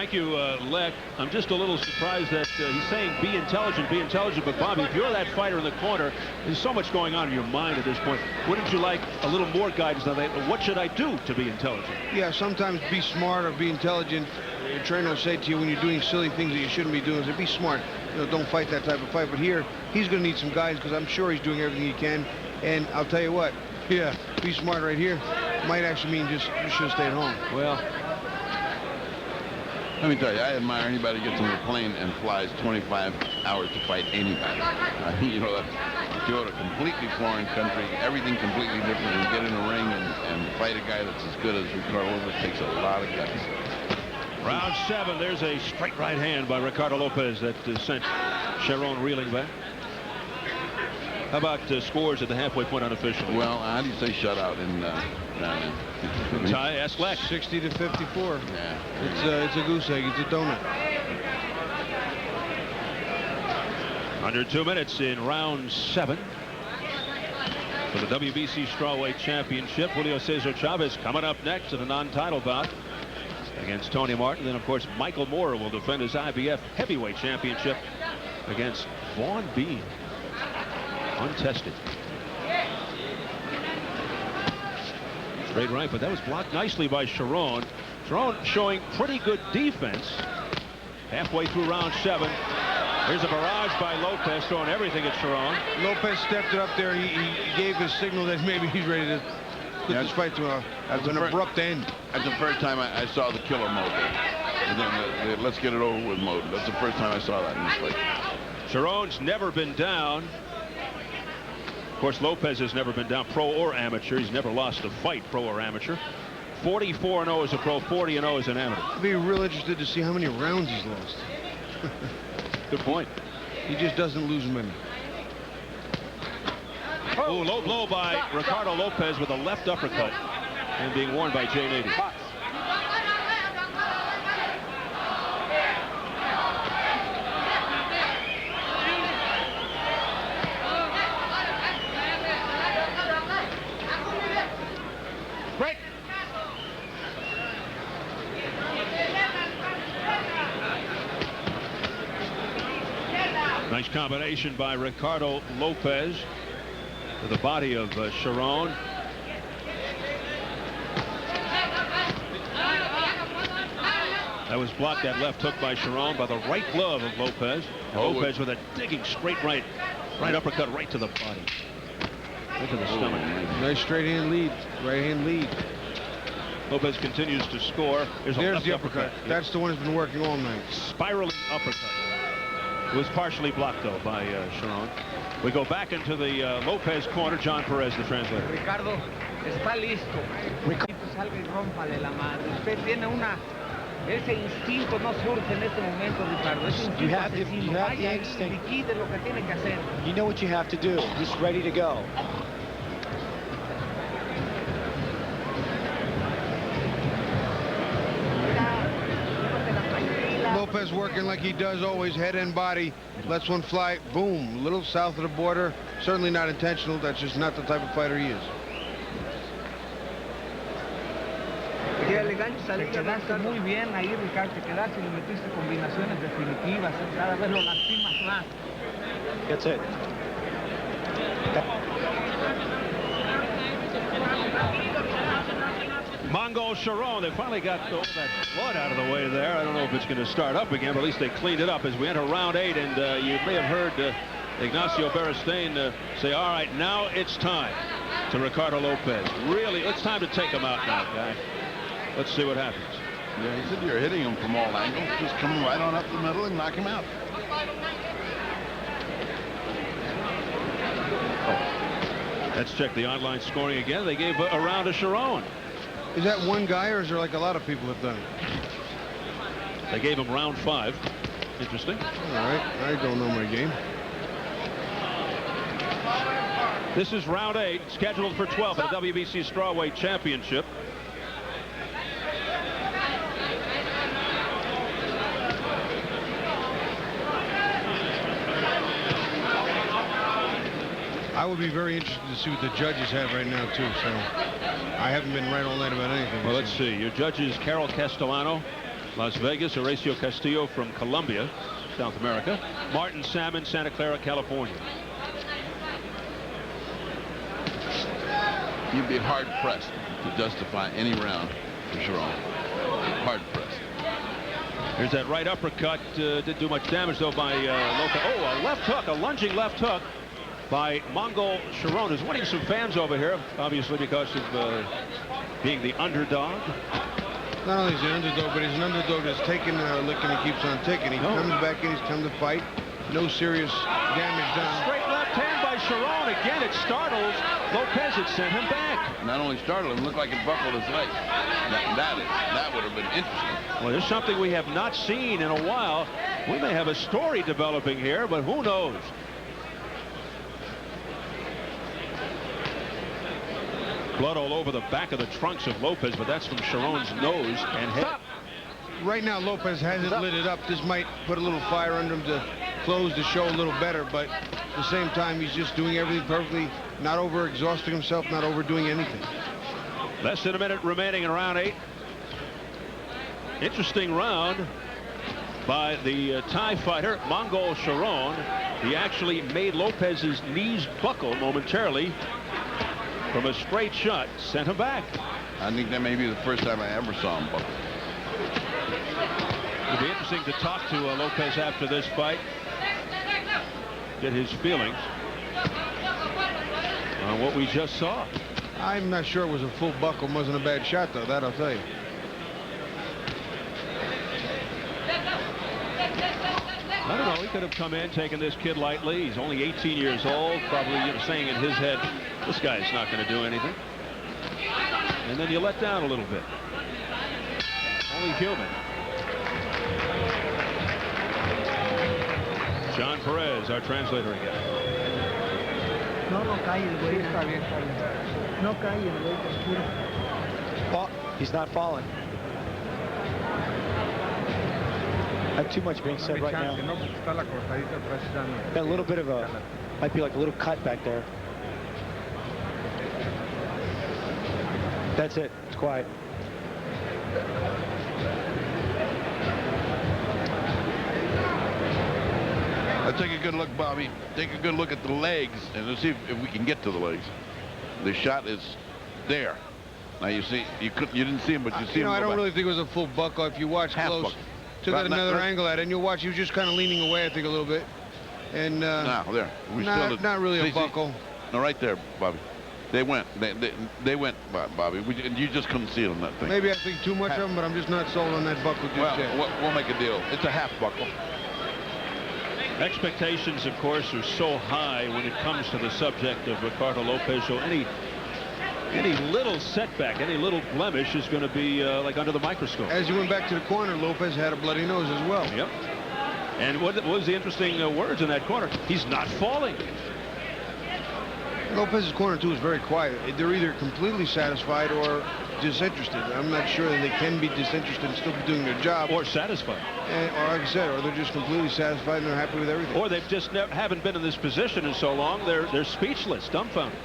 thank you, Lek. I'm just a little surprised that he's saying be intelligent, be intelligent. But, Bobby, if you're that fighter in the corner, there's so much going on in your mind at this point. Wouldn't you like a little more guidance on that? What should I do to be intelligent? Yeah, sometimes be smart or be intelligent. Your trainer will say to you when you're doing silly things that you shouldn't be doing, say, be smart. You know, don't fight that type of fight. But here, he's going to need some guidance because I'm sure he's doing everything he can. And I'll tell you what, yeah, be smart right here might actually mean just you should have stayed home. Well, let me tell you, I admire anybody who gets on a plane and flies 25 hours to fight anybody. You know, to go to a completely foreign country, everything completely different, and get in a ring and fight a guy that's as good as Ricardo Lopez takes a lot of guts. Round 7, there's a straight right hand by Ricardo Lopez that sent Charoen reeling back. How about scores at the halfway point unofficially? Well, how do you say shutout in tie? Ask Lex. 60 to 54. Yeah. It's a goose egg. It's a donut. Under 2 minutes in round 7 for the WBC Strawweight Championship. Julio Cesar Chavez coming up next in a non-title bout against Tony Martin. Then, of course, Michael Moore will defend his IBF Heavyweight Championship against Vaughn Bean. Untested. Straight right, but that was blocked nicely by Charoen. Charoen showing pretty good defense. Halfway through round 7. Here's a barrage by Lopez, throwing everything at Charoen. Lopez stepped it up there. He gave his signal that maybe he's ready to put this fight to an abrupt end. That's the first time I saw the killer mode there. And then the let's get it over with mode. That's the first time I saw that in this fight. Charoen's never been down. Of course, Lopez has never been down, pro or amateur. He's never lost a fight, pro or amateur. 44-0 as a pro, 40-0 as an amateur. I'd be real interested to see how many rounds he's lost. Good point. He just doesn't lose many. Oh, low blow by Ricardo Lopez with a left uppercut and being warned by Jay Nady. Nice combination by Ricardo Lopez to the body of Charoen. That was blocked, that left hook by Charoen, by the right glove of Lopez. Lopez with a digging straight right uppercut right to the body. Right to the stomach. Nice straight hand lead, right hand lead. Lopez continues to score. There's the uppercut. That's the one that's been working all night. Spiraling uppercut. It was partially blocked, though, by Charoen. We go back into the Lopez corner. John Perez, the translator. Ricardo, está listo. Salga y rómpale la madre. Usted tiene ese instinto no surge en este momento, Ricardo. Ese instinto you have asesino. the Vaya, instinct. liquide lo que tiene que hacer. You know what you have to do. He's ready to go. Lopez working like he does always, head and body, lets one fly, boom, a little south of the border. Certainly not intentional. That's just not the type of fighter he is. Te quedaste muy bien ahí, Ricardo. Te quedaste y le metiste combinaciones definitivas. Cada vez lo lastimas más. That's it. Mongkol Charoen, they finally got all that blood out of the way there. I don't know if it's going to start up again, but at least they cleaned it up as we enter round 8. And you may have heard Ignacio Beristain say, all right, now it's time to Ricardo Lopez. Really, it's time to take him out now, guy. Let's see what happens. Yeah, he said you're hitting him from all angles. Just come right on up the middle and knock him out. Let's check the online scoring again. They gave a round to Charoen. Is that one guy, or is there like a lot of people have done it? They gave him round 5. Interesting. All right, I don't know my game. This is round 8, scheduled for 12 at the WBC Strawweight Championship. I would be very interested to see what the judges have right now, too. So I haven't been right all night about anything. Well, let's see. Your judges, Carol Castellano, Las Vegas, Horacio Castillo from Colombia, South America. Martin Salmon, Santa Clara, California. You'd be hard-pressed to justify any round for Charoen. Hard-pressed. Here's that right uppercut. Didn't do much damage, though, by Lopez. Oh, a left hook, a lunging left hook by Mongkol Charoen, who's winning some fans over here, obviously because of being the underdog. Not only is he an underdog, but he's an underdog that's taking a lick and he keeps on taking. He comes back in, he's come to fight. No serious damage done. Straight left hand by Charoen. Again, it startles Lopez. It sent him back. Not only startled him, looked like it buckled his leg. That would have been interesting. Well, there's something we have not seen in a while. We may have a story developing here, but who knows? Blood all over the back of the trunks of Lopez, but that's from Charoen's nose and head. Stop. Right now, Lopez hasn't lit it up. This might put a little fire under him to close the show a little better, but at the same time, he's just doing everything perfectly, not over-exhausting himself, not overdoing anything. Less than a minute remaining in round 8. Interesting round by the Thai fighter, Mongkol Charoen. He actually made Lopez's knees buckle momentarily from a straight shot, sent him back. I think that may be the first time I ever saw him buckle. It'll be interesting to talk to Lopez after this fight. Get his feelings on what we just saw. I'm not sure it was a full buckle. Wasn't a bad shot, though. That I'll tell you. I don't know. He could have come in, taken this kid lightly. He's only 18 years old. Probably saying in his head, this guy's not going to do anything. And then you let down a little bit. Only human. John Perez, our translator again. No cae el güey. Está bien, está bien. No cae el güey, oscuro. He's not falling. I have too much being said right now. Got a little bit of a, might be like a little cut back there. That's it. It's quiet. Take a good look, Bobby. Take a good look at the legs, and let's see if we can get to the legs. The shot is there. Now you see, you didn't see him, but you see him. I don't really think it was a full buckle. If you watch close, took another angle at it, and you'll watch. He was just kind of leaning away, I think, a little bit. And now there, not really a buckle. No, right there, Bobby. They went. They went, Bobby. You just couldn't see it on that thing. Maybe I think too much of them, but I'm just not sold on that buckle just yet. We'll make a deal. It's a half buckle. Expectations, of course, are so high when it comes to the subject of Ricardo Lopez. So any little setback, any little blemish is going to be like under the microscope. As he went back to the corner, Lopez had a bloody nose as well. Yep. And what was the interesting words in that corner? He's not falling. Lopez's corner, too, is very quiet. They're either completely satisfied or disinterested. I'm not sure that they can be disinterested and still be doing their job. Or satisfied. Or like I said, or they're just completely satisfied and they're happy with everything. Or they've just haven't been in this position in so long, they're speechless, dumbfounded.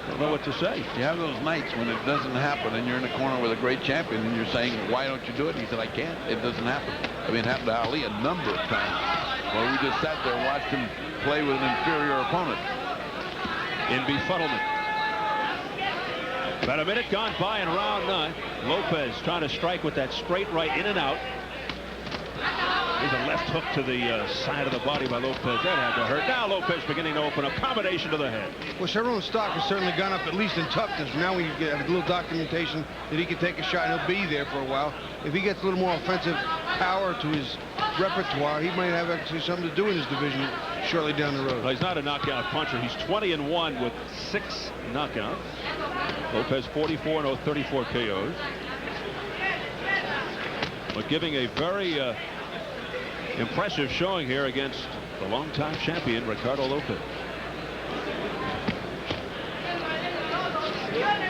Don't know what to say. You have those nights when it doesn't happen and you're in a corner with a great champion and you're saying, why don't you do it? He said, I can't. It doesn't happen. I mean, it happened to Ali a number of times. Well, we just sat there and watched him play with an inferior opponent. In befuddlement. About a minute gone by in round 9. Lopez trying to strike with that straight right in and out. There's a left hook to the side of the body by Lopez. That had to hurt. Now Lopez beginning to open up. Combination to the head. Well, Charoen's stock has certainly gone up, at least in toughness. Now we have a little documentation that he can take a shot and he'll be there for a while. If he gets a little more offensive power to his repertoire, he might have actually something to do in his division shortly down the road. Well, he's not a knockout puncher. He's 20-1 with 6 knockouts. Lopez 44-0, 34 KOs. But giving a very impressive showing here against the longtime champion, Ricardo Lopez.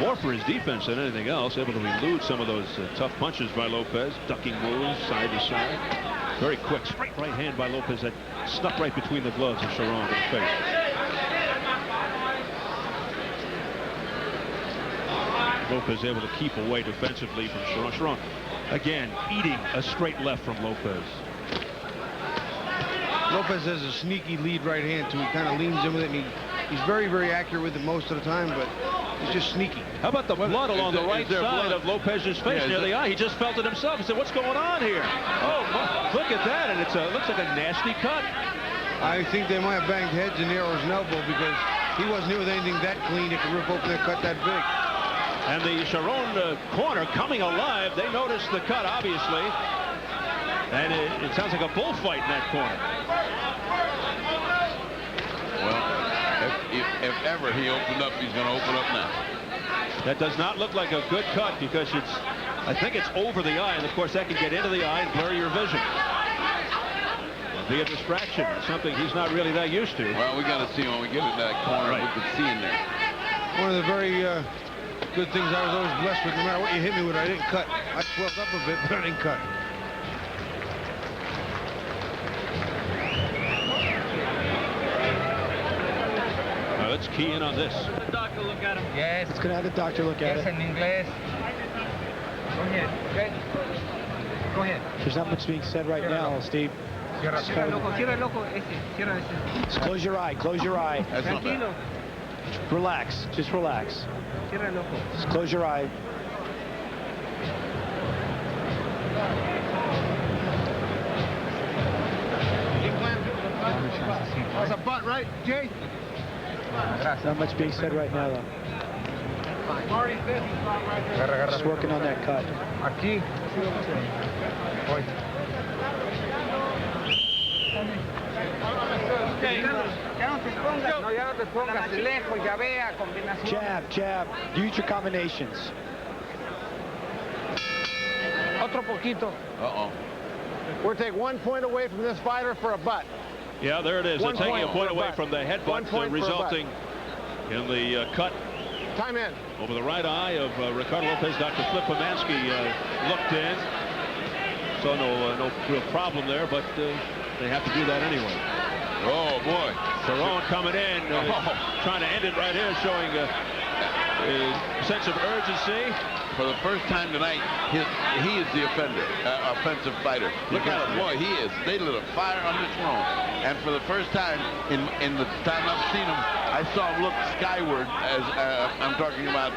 More for his defense than anything else, able to elude some of those tough punches by Lopez, ducking moves side to side. Very quick, straight right hand by Lopez that snuck right between the gloves of Charoen in the face. Lopez able to keep away defensively from Charoen. Charoen Again, eating a straight left from Lopez. Lopez has a sneaky lead right hand, too. He kind of leans in with it, and he's very, very accurate with it most of the time, but he's just sneaky. How about the blood along the right side of Lopez's face near the eye? He just felt it himself. He said, what's going on here? Oh, look at that, and it looks like a nasty cut. I think they might have banged heads in there or his elbow, because he wasn't hit with anything that clean. It could rip open that cut that big. And the Charoen corner coming alive. They noticed the cut, obviously. And it sounds like a bullfight in that corner. Well, if ever he opened up, he's going to open up now. That does not look like a good cut, because I think it's over the eye. And, of course, that can get into the eye and blur your vision. Be a distraction, something he's not really that used to. Well, we got to see when we get in that corner, we can see in there. One of the very good things I was always blessed with, no matter what you hit me with, I didn't cut. I swelled up a bit, but I didn't cut. Let's key in on this. The doctor look at him. Yes. It's going to have the doctor look at Yes, it. in English. Go ahead. Okay. Go ahead. There's not much being said right now, Steve. Cierra el ojo, cierra ese. Just close your eye. Close your eye. That's not bad. Tranquilo. Relax. Just relax. Cierra el ojo. Just close your eye. That's a butt, right, Jay? Not much being said right now, though. Just working on that cut. Aquí. Voy. Ya no te pongas. No, ya no te pongas. Lejos, ya vea, combinación. Jab, jab. Use your combinations. Otro poquito. Uh-oh. We'll take 1 point away from this fighter for a butt. Yeah, there it is. They're taking a point away from the headbutt, resulting in the cut. Time in. Over the right eye of Ricardo Lopez. Dr. Flip Pomansky looked in. So no real problem there, but they have to do that anyway. Oh, boy. Charoen coming in, trying to end it right here, showing a sense of urgency. For the first time tonight, he is the offensive fighter. Look at him, boy, he is. They lit a fire under Charoen. And for the first time in the time I've seen him, I saw him look skyward as I'm talking about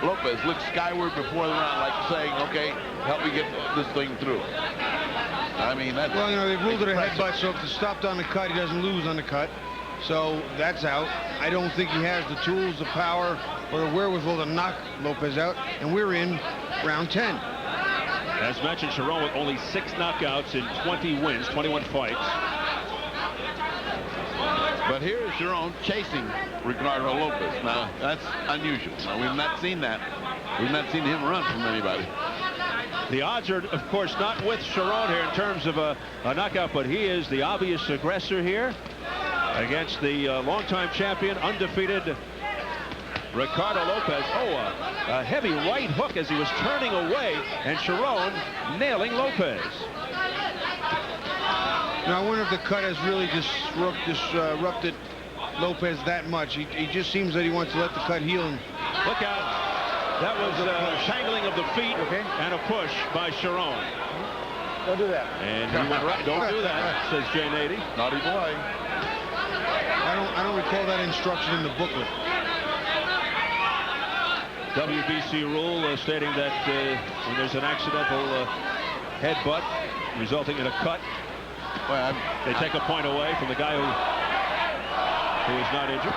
Lopez, look skyward before the round, like saying, okay, help me get this thing through. I mean, that's... Well, you know, they've ruled it a headbutt, so if it's stopped on the cut, he doesn't lose on the cut. So that's out. I don't think he has the tools, the power, or the wherewithal to knock Lopez out, and we're in round 10. As mentioned, Charoen with only 6 knockouts in 20 wins, 21 fights. But here is Charoen chasing Ricardo Lopez. Now, that's unusual. Now, we've not seen that. We've not seen him run from anybody. The odds are, of course, not with Charoen here in terms of a knockout, but he is the obvious aggressor here against the longtime champion, undefeated Ricardo Lopez. Oh, a heavy right hook as he was turning away, and Charoen nailing Lopez. Now, I wonder if the cut has really disrupted Lopez that much. He just seems that he wants to let the cut heal him. Look out. That was a tangling of the feet and a push by Charoen. Don't do that. And he went right. Don't do that, says Jay Nady. Naughty boy. I don't recall that instruction in the booklet. WBC rule stating that when there's an accidental headbutt resulting in a cut, Well, they take a point away from the guy who is not injured.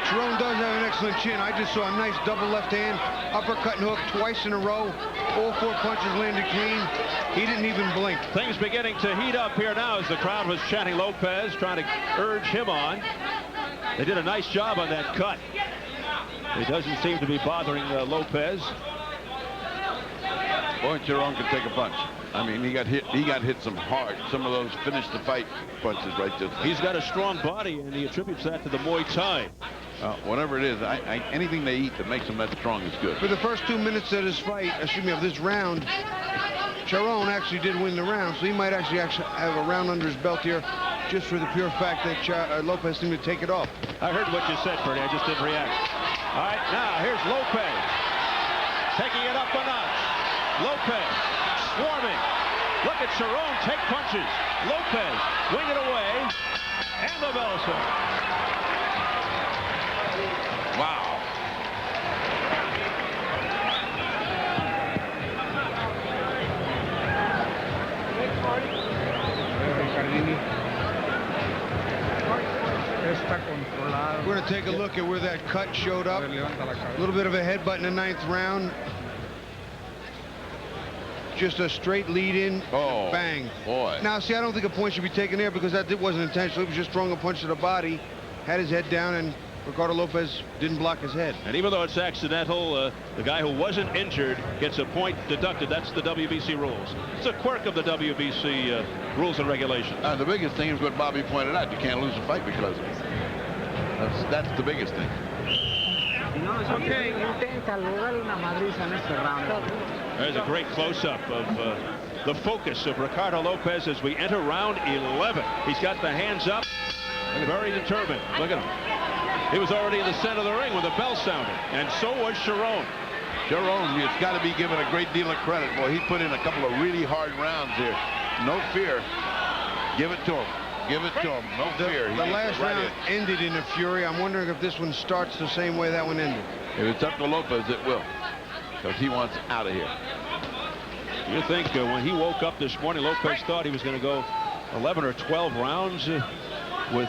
Charoen does have an excellent chin. I just saw a nice double left hand, uppercut and hook twice in a row. All 4 punches landed clean. He didn't even blink. Things beginning to heat up here now as the crowd was chanting Lopez, trying to urge him on. They did a nice job on that cut. It doesn't seem to be bothering Lopez. boy, Charoen could take a punch. I mean, he got hit some hard. Some of those finish the fight punches right there. He's got a strong body, and he attributes that to the Muay Thai. Whatever it is, anything they eat that makes them that strong is good. For the first 2 minutes of this fight, of this round, Charoen actually did win the round, so he might actually have a round under his belt here, just for the pure fact that Lopez seemed to take it off. I heard what you said, Bernie. I just didn't react. All right, now here's Lopez. Taking it up a notch. Lopez swarming. Look at Charoen take punches. Lopez wing it away. And the bell swing. Wow. We're going to take a look at where that cut showed up. A little bit of a headbutt in the 9th round. Just a straight lead in. Oh, bang. Boy. Now, see, I don't think a point should be taken there because that wasn't intentional. He was just throwing a punch to the body, had his head down, and Ricardo Lopez didn't block his head. And even though it's accidental, the guy who wasn't injured gets a point deducted. That's the WBC rules. It's a quirk of the WBC rules and regulations. The biggest thing is what Bobby pointed out. You can't lose a fight because of it. That's the biggest thing. There's a great close-up of the focus of Ricardo Lopez as we enter round 11. He's got the hands up, very determined. Look at him. He was already in the center of the ring when the bell sounded, and so was Charoen. Charoen, it's got to be given a great deal of credit. Boy, he put in a couple of really hard rounds here. No fear. Give it to him. Give it to him. No fear. The last round ended in a fury. I'm wondering if this one starts the same way that one ended. If it's up to Lopez, it will. Because he wants out of here. You think when he woke up this morning, Lopez thought he was going to go 11 or 12 rounds with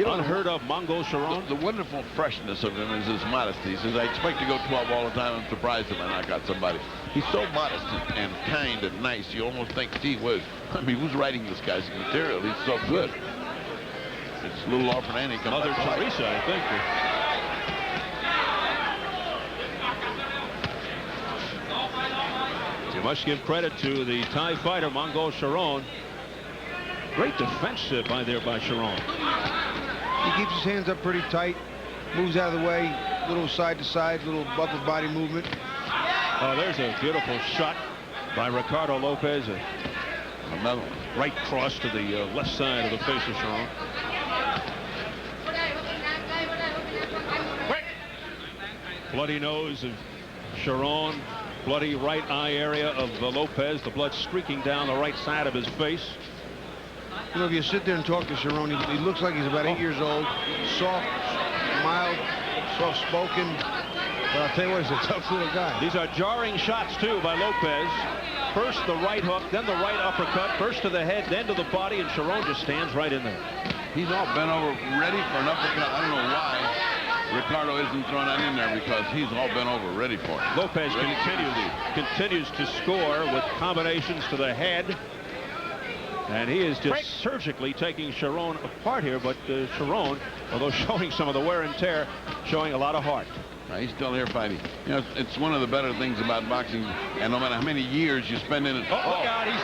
unheard of Mongkol Charoen? The wonderful freshness of him is his modesty. He says, I expect to go 12 all the time and surprise him, and I got somebody. He's so modest and kind and nice. You almost think, gee whiz, I mean, who's writing this guy's material? He's so good. It's a little off and Annie. Mother Teresa, I think. You must give credit to the Thai fighter, Mongkol Charoen. Great defense by Charoen. He keeps his hands up pretty tight, moves out of the way, little side to side, little upper body movement. Oh, there's a beautiful shot by Ricardo Lopez. Another right cross to the left side of the face of Charoen. Bloody nose of Charoen. Bloody right eye area of Lopez. The blood streaking down the right side of his face. You know, if you sit there and talk to Charoen, he looks like he's about 8 years old. Soft, mild, soft-spoken. But I'll tell you what, he's a tough little guy. These are jarring shots, too, by Lopez. First the right hook, then the right uppercut. First to the head, then to the body, and Charoen just stands right in there. He's all bent over, ready for an uppercut. I don't know why Ricardo isn't throwing that in there, because he's all bent over, ready for it. Lopez continues to score with combinations to the head. And he is just surgically taking Charoen apart here, but Charoen, although showing some of the wear and tear, showing a lot of heart. He's still here fighting. You know, it's one of the better things about boxing, and no matter how many years you spend in it. Oh, look out, he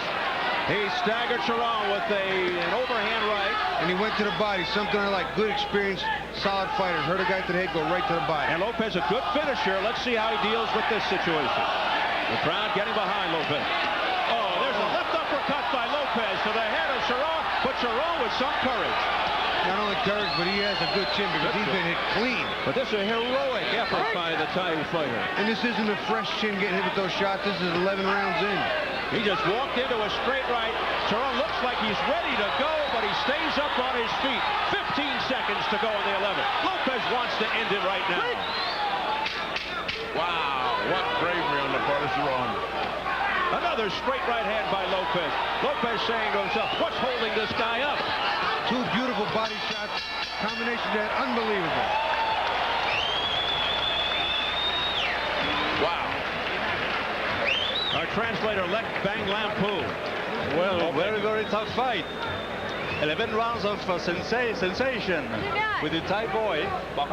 staggered Charoen with an overhand right. And he went to the body, something I like. Good experience, solid fighter. Heard a guy to the head, go right to the body. And Lopez, a good finisher. Let's see how he deals with this situation. The crowd getting behind Lopez. Oh, there's a left uppercut by Lopez to the head of Charoen, but Charoen with some courage. Not only courage, but he has a good chin because he's been hit clean. But this is a heroic effort by the Thai fighter. And this isn't a fresh chin getting hit with those shots. This is 11 rounds in. He just walked into a straight right. Charoen looks like he's ready to go, but he stays up on his feet. 15 seconds to go in the 11th. Lopez wants to end it right now. Wow, what bravery on the part of Charoen. Another straight right hand by Lopez. Lopez saying to himself, what's holding this guy up? Two beautiful body shots. Combination that unbelievable. Wow. Our translator, Lek Bang Lampu. Well, very, very tough fight. 11 rounds of sensation with the Thai boy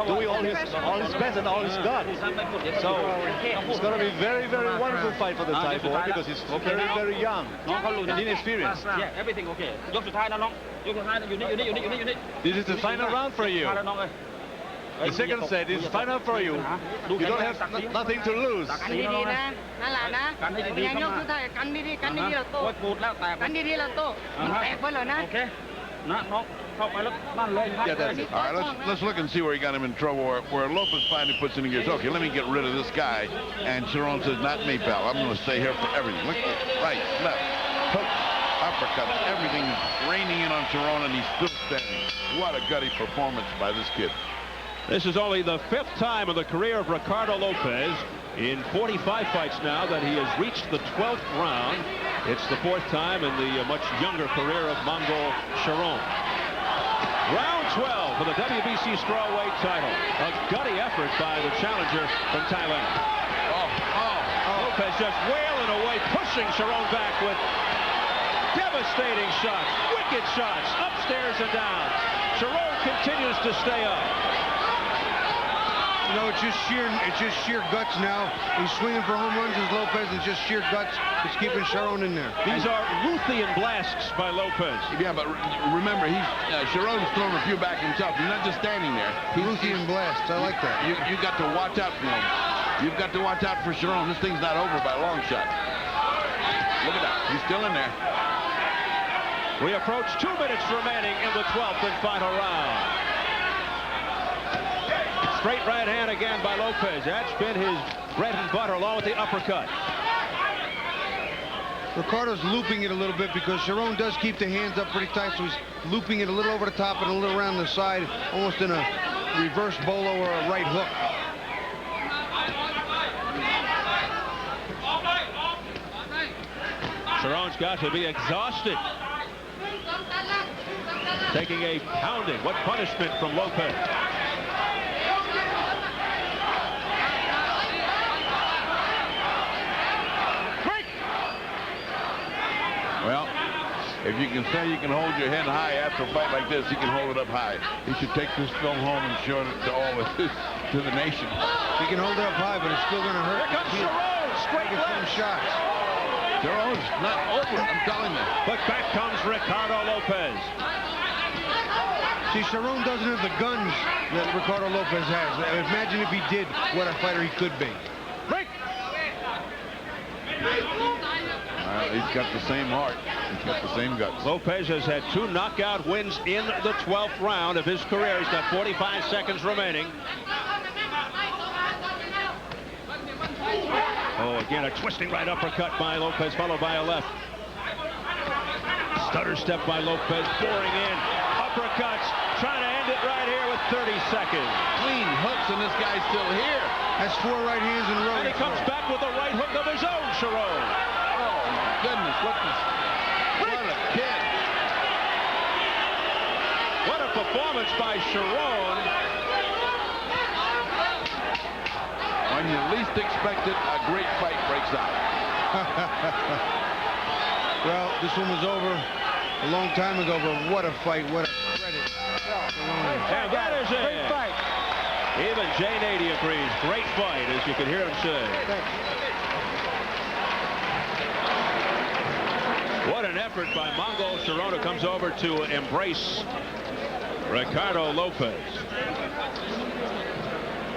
doing all his best and all his got. So it's going to be very, very wonderful fight for the Thai boy because he's very, very young and inexperienced. Yeah, everything okay. This is the final round for you. The second set is final for you. You don't have nothing to lose. Yeah, that's it. All right, let's look and see where he got him in trouble, where Lopez finally puts in the gears. Okay, let me get rid of this guy. And Charoen says, not me, pal. I'm going to stay here for everything. Look, right, left, hooks, uppercuts, everything is raining in on Charoen, and he's still standing. What a gutty performance by this kid. This is only the 5th time in the career of Ricardo Lopez in 45 fights now that he has reached the 12th round. It's the 4th time in the much younger career of Mongkol Charoen. Round 12 for the WBC strawweight title. A gutty effort by the challenger from Thailand. Lopez just wailing away, pushing Charoen back with devastating shots, wicked shots, upstairs and down. Charoen continues to stay up. You know, it's just sheer guts now. He's swinging for home runs as Lopez, and just sheer guts. It's keeping Charoen in there. These are Ruthian blasts by Lopez. Yeah, but remember, Charoen's throwing a few back himself. He's not just standing there. Ruthian blasts. I like that. You got to watch out for him. You've got to watch out for Charoen. This thing's not over by a long shot. Look at that. He's still in there. We approach 2 minutes remaining in the 12th and final round. Straight right hand again by Lopez. That's been his bread and butter along with the uppercut. Ricardo's looping it a little bit because Charoen does keep the hands up pretty tight, so he's looping it a little over the top and a little around the side, almost in a reverse bolo or a right hook. Charoen's got to be exhausted. Taking a pounding. What punishment from Lopez? Well, if you can say you can hold your head high after a fight like this, he can hold it up high. He should take this film home and show it to the nation. He can hold it up high, but it's still going to hurt. Here comes Charoen, straight left. Shots. Charoen's not over, I'm telling you. But back comes Ricardo Lopez. See, Charoen doesn't have the guns that Ricardo Lopez has. Imagine if he did, what a fighter he could be. Break. He's got the same heart. He's got the same guts. Lopez has had 2 knockout wins in the 12th round of his career. He's got 45 seconds remaining. Oh, again, a twisting right uppercut by Lopez, followed by a left. Stutter step by Lopez, pouring in. Uppercuts, trying to end it right here with 30 seconds. Clean hooks, and this guy's still here. Has 4 right hands in a row. And he comes back with a right hook of his own, Charoen. Oh, my goodness, what a kid. What a performance by Charoen. When you least expect it, a great fight breaks out. Well, this one was over a long time ago, but what a fight, what a credit. And that is it. Great fight. Even Jay Nady agrees. Great fight, as you can hear him say. What an effort by Mongkol Charoen, who comes over to embrace Ricardo Lopez.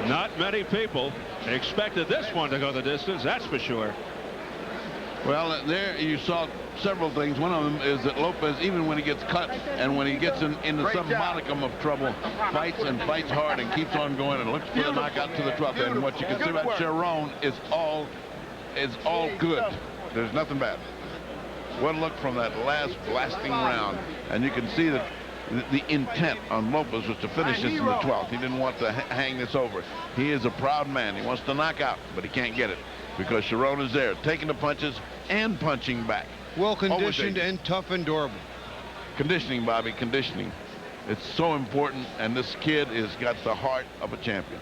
Not many people expected this one to go the distance, that's for sure. Well, there you saw several things. One of them is that Lopez, even when he gets cut and when he gets into some modicum of trouble, fights and fights hard and keeps on going and looks for the knockout to the 12th. And what you can see about Charoen is all good. There's nothing bad. One look from that last blasting round, and you can see that the intent on Lopez was to finish this in the 12th. He didn't want to hang this over. He is a proud man. He wants to knock out, but he can't get it because Charoen is there, taking the punches and punching back. Well conditioned and tough and durable. Conditioning, Bobby, conditioning. It's so important, and this kid has got the heart of a champion.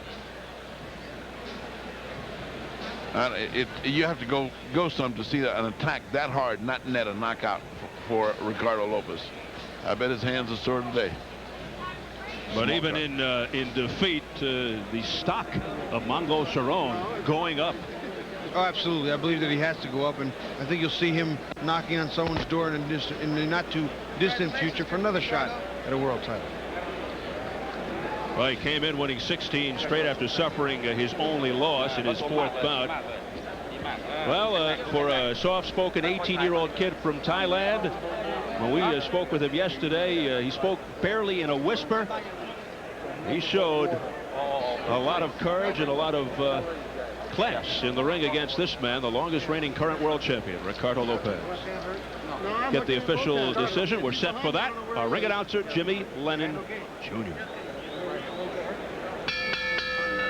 You have to go some to see an attack that hard, not net a knockout for Ricardo Lopez. I bet his hands are sore today. But even in defeat, the stock of Mongkol Charoen going up. Oh, absolutely. I believe that he has to go up, and I think you'll see him knocking on someone's door in the not too distant future for another shot at a world title. Well, he came in winning 16 straight after suffering his only loss in his 4th bout. Well, for a soft-spoken 18-year-old kid from Thailand, When we spoke with him yesterday, he spoke barely in a whisper. He showed a lot of courage and a lot of class in the ring against this man, the longest reigning current world champion, Ricardo Lopez. Get the official decision. We're set for that. Our ring announcer, Jimmy Lennon Jr.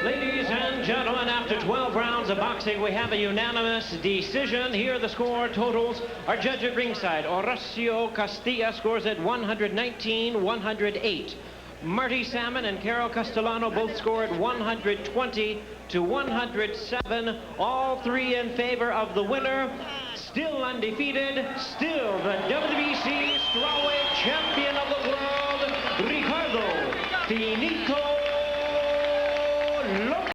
Ladies and gentlemen, after 12 rounds of boxing, we have a unanimous decision. Here are the score totals. Our judge at ringside, Horacio Castilla, scores at 119-108. Marty Salmon and Carol Castellano both scored 120-107. All three in favor of the winner. Still undefeated, still the WBC strawweight champion of the world, Ricardo Finito Lopez.